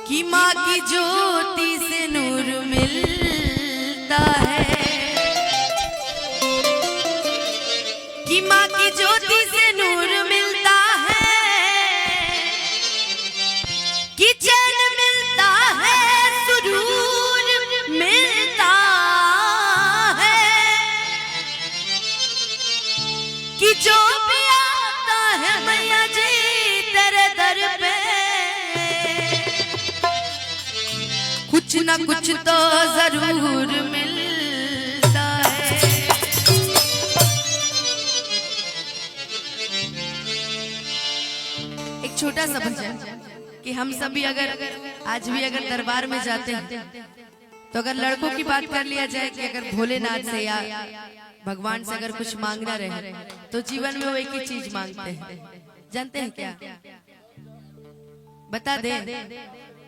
कि माँ की ज्योति से नूर मिलता है, कि माँ की ज्योति से नूर मिलता है, कि चैन मिलता है, सुरूर मिलता है, कि जो भी आता है मैया जी तेरे दर पे कुछ ना कुछ तो जरूर मिलता है। एक छोटा सा भजन कि हम सभी अगर आज भी अगर दरबार में जाते हैं तो अगर लड़कों की बात कर लिया जाए कि अगर भोलेनाथ से या भगवान से अगर कुछ मांगना रहे तो जीवन में वो एक ही चीज मांगते हैं, जानते हैं क्या? बता दे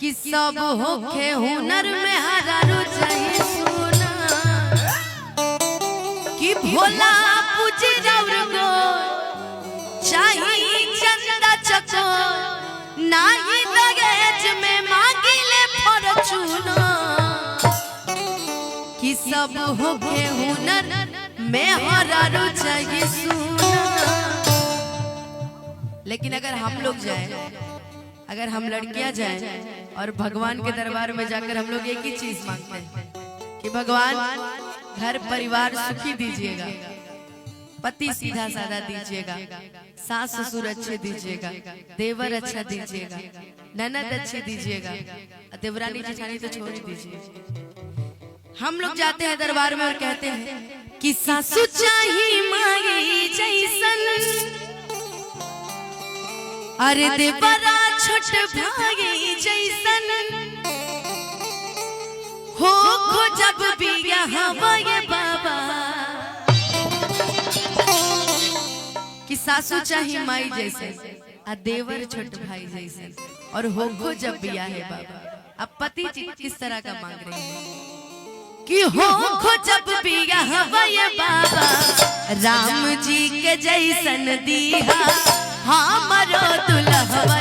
कि सब होखे हुनर में हरारू चाहिए सोना, कि भोला पूजी रौर गो चाहिए चंदा चको नाही दहेज में मांगिले फॉर्चूना, कि सब होखे हुनर में हरारू चाहिए सोना। लेकिन अगर हम लोग जाए, अगर हम लड़कियां जाएं और भगवान के दरबार में जाकर हम लोग एक ही चीज मांगते हैं कि भगवान घर परिवार सुखी दीजिएगा, पति सीधा साधा दीजिएगा, सास ससुर अच्छे दीजिएगा, देवर अच्छा दीजिएगा, ननद अच्छे दीजिएगा, देवरानी जेठानी तो छोड़ दीजिए। हम लोग जाते हैं दरबार में और कहते हैं कि सासु चाहिए मांगी जैसन, अरे देवरा छोट भागे जैसन हो जब भी यहाँ ये बाबा, कि सासू चाहिए माई जैसे आ देवर छोट भाई जैसे और हो जब भी है बाबा। अब पति किस तरह का मांग रहे हैं कि हो जब भी यहाँ ये बाबा, राम जी के जैसन दिया हमारो दुल्हवा